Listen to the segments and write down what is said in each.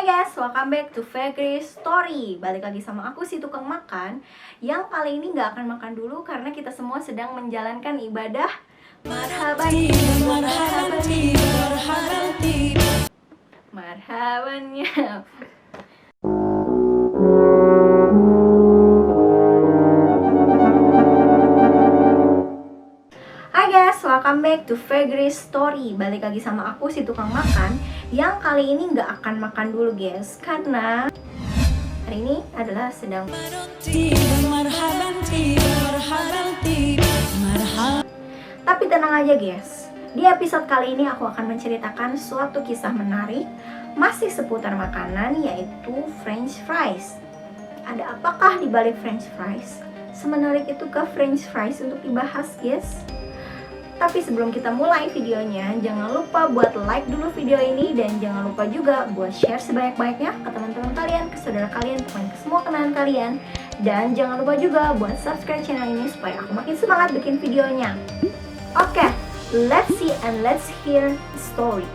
Hai guys, welcome back to Fegri Story. Balik lagi sama aku si tukang makan, yang kali ini gak akan makan dulu karena kita semua sedang menjalankan ibadah marhaban marhabannya. Hai guys, welcome back to Fegri Story. Balik lagi sama aku si tukang makan, yang kali ini gak akan makan dulu guys, karena hari ini adalah sedang tapi tenang aja guys, di episode kali ini aku akan menceritakan suatu kisah menarik masih seputar makanan, yaitu French fries. Ada apakah di balik French fries? Semenarik itukah French fries untuk dibahas guys? Tapi sebelum kita mulai videonya, jangan lupa buat like dulu video ini, dan jangan lupa juga buat share sebanyak-banyaknya ke teman-teman kalian, ke saudara kalian, pokoknya ke semua kenalan kalian. Dan jangan lupa juga buat subscribe channel ini supaya aku makin semangat bikin videonya. Oke, let's see and let's hear the story.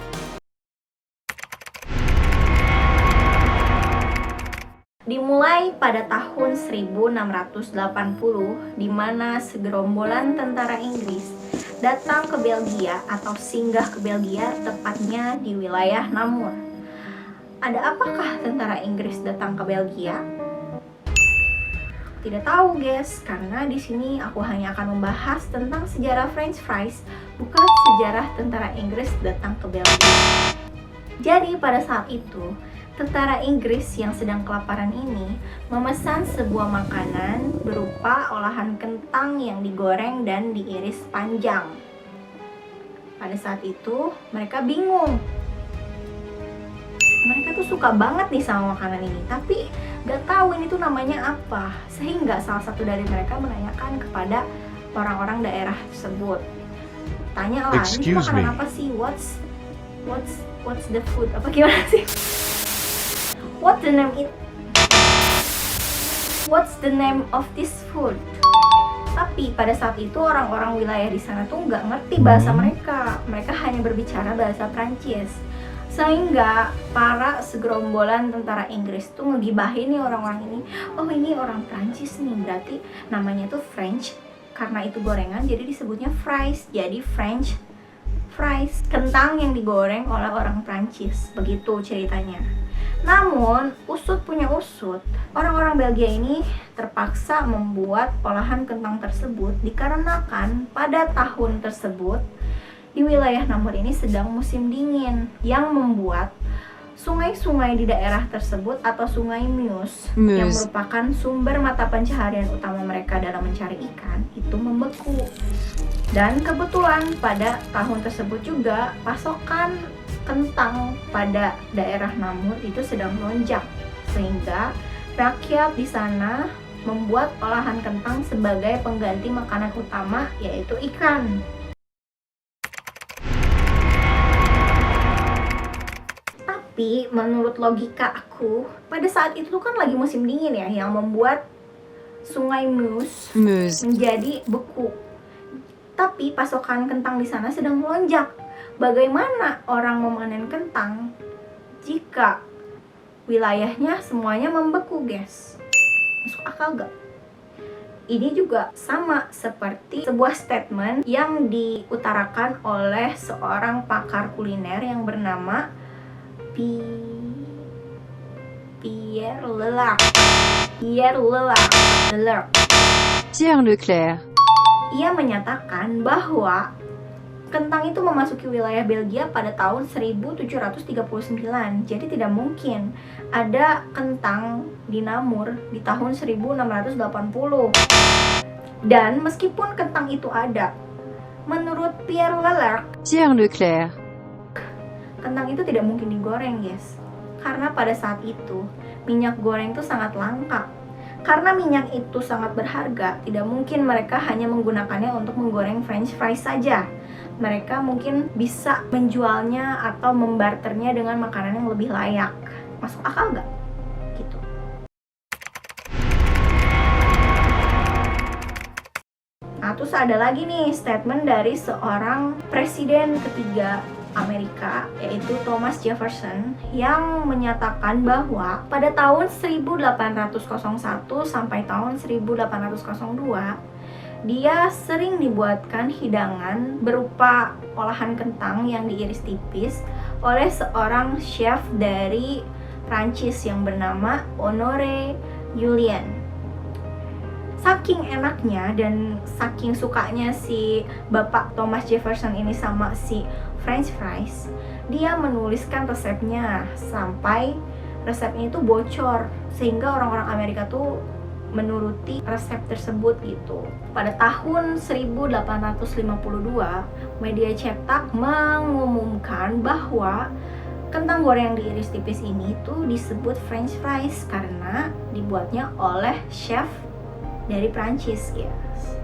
Dimulai pada tahun 1680, di mana segerombolan tentara Inggris datang ke Belgia atau singgah ke Belgia, tepatnya di wilayah Namur. Ada apakah tentara Inggris datang ke Belgia? Tidak tahu guys, karena di sini aku hanya akan membahas tentang sejarah French fries, bukan sejarah tentara Inggris datang ke Belgia. Jadi pada saat itu, tentara Inggris yang sedang kelaparan ini memesan sebuah makanan berupa olahan kentang yang digoreng dan diiris panjang. Pada saat itu mereka bingung. Mereka tuh suka banget nih sama makanan ini, tapi gak tahu ini tuh namanya apa. Sehingga salah satu dari mereka menanyakan kepada orang-orang daerah tersebut. Tanya lah, ini makanan apa sih? What's the food? Apa gimana sih? What's the name of this food? Tapi pada saat itu orang-orang wilayah di sana tuh nggak ngerti bahasa mereka. Mereka hanya berbicara bahasa Prancis. Sehingga para segerombolan tentara Inggris tuh ngegibahin nih orang-orang ini. Oh, ini orang Prancis nih, berarti namanya tuh French. Karena itu gorengan jadi disebutnya fries. Jadi French fries, kentang yang digoreng oleh orang Prancis. Begitu ceritanya. Namun, usut punya usut, orang-orang Belgia ini terpaksa membuat olahan kentang tersebut dikarenakan pada tahun tersebut di wilayah Namur ini sedang musim dingin, yang membuat sungai-sungai di daerah tersebut atau sungai Meuse yang merupakan sumber mata pencaharian utama mereka dalam mencari ikan itu membeku. Dan kebetulan pada tahun tersebut juga pasokan kentang pada daerah Namur itu sedang melonjak, sehingga rakyat di sana membuat olahan kentang sebagai pengganti makanan utama, yaitu ikan. Tapi menurut logika aku, pada saat itu kan lagi musim dingin ya, yang membuat sungai Meuse menjadi beku. Tapi pasokan kentang di sana sedang melonjak. Bagaimana orang memanen kentang jika wilayahnya semuanya membeku guys? Masuk akal gak? Ini juga sama seperti sebuah statement yang diutarakan oleh seorang pakar kuliner yang bernama Pierre Leclerc. Ia menyatakan bahwa kentang itu memasuki wilayah Belgia pada tahun 1739. Jadi tidak mungkin ada kentang di Namur di tahun 1680. Dan meskipun kentang itu ada, menurut Pierre Leclerc, kentang itu tidak mungkin digoreng guys. Karena pada saat itu minyak goreng itu sangat langka. Karena minyak itu sangat berharga, tidak mungkin mereka hanya menggunakannya untuk menggoreng French fries saja. Mereka mungkin bisa menjualnya atau membarternya dengan makanan yang lebih layak. Masuk akal nggak? Gitu. Nah, terus ada lagi nih statement dari seorang presiden ketiga Amerika, yaitu Thomas Jefferson, yang menyatakan bahwa pada tahun 1801 sampai tahun 1802 dia sering dibuatkan hidangan berupa olahan kentang yang diiris tipis oleh seorang chef dari Prancis yang bernama Honoré Julien. Saking enaknya dan saking sukanya si Bapak Thomas Jefferson ini sama si French fries, dia menuliskan resepnya sampai resepnya itu bocor sehingga orang-orang Amerika tuh menuruti resep tersebut gitu. Pada tahun 1852, media cetak mengumumkan bahwa kentang goreng yang diiris tipis ini tuh disebut French fries karena dibuatnya oleh chef dari Prancis, guys.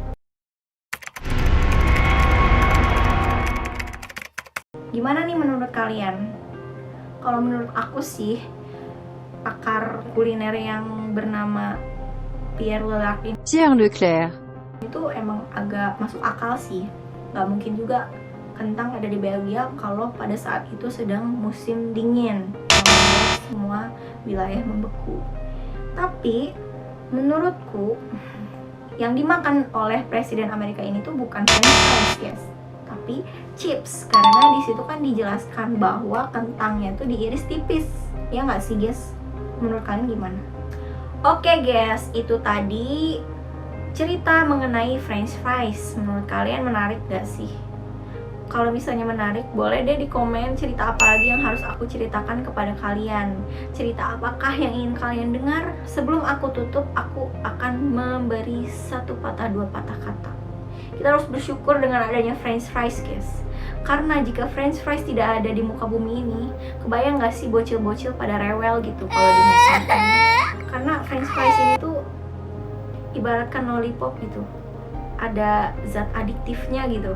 Gimana nih menurut kalian? Kalau menurut aku sih, pakar kuliner yang bernama Pierre Leclerc itu emang agak masuk akal sih. Gak mungkin juga kentang ada di Belgia kalau pada saat itu sedang musim dingin yang membuat semua wilayah membeku. Tapi menurutku yang dimakan oleh Presiden Amerika ini tuh bukan French fries, guys, tapi chips, karena di situ kan dijelaskan bahwa kentangnya tuh diiris tipis. Ya nggak sih, guys? Menurut kalian gimana? Oke, guys, itu tadi cerita mengenai French fries. Menurut kalian menarik gak sih? Kalau misalnya menarik, boleh deh di komen cerita apa lagi yang harus aku ceritakan kepada kalian. Cerita apakah yang ingin kalian dengar? Sebelum aku tutup, aku akan memberi satu patah dua patah kata. Kita harus bersyukur dengan adanya French fries, guys. Karena jika French fries tidak ada di muka bumi ini, kebayang gak sih bocil-bocil pada rewel gitu kalau dimakan? Karena French fries ini tuh ibaratkan lollipop gitu, ada zat adiktifnya gitu.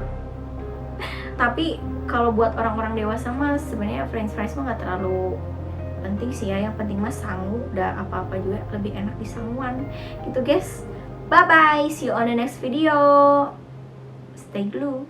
Tapi kalau buat orang-orang dewasa mah sebenarnya French fries mah nggak terlalu penting sih ya. Yang penting mah sangu, udah apa-apa juga lebih enak di sanguan gitu, guys. Bye bye, see you on the next video. Stay glue.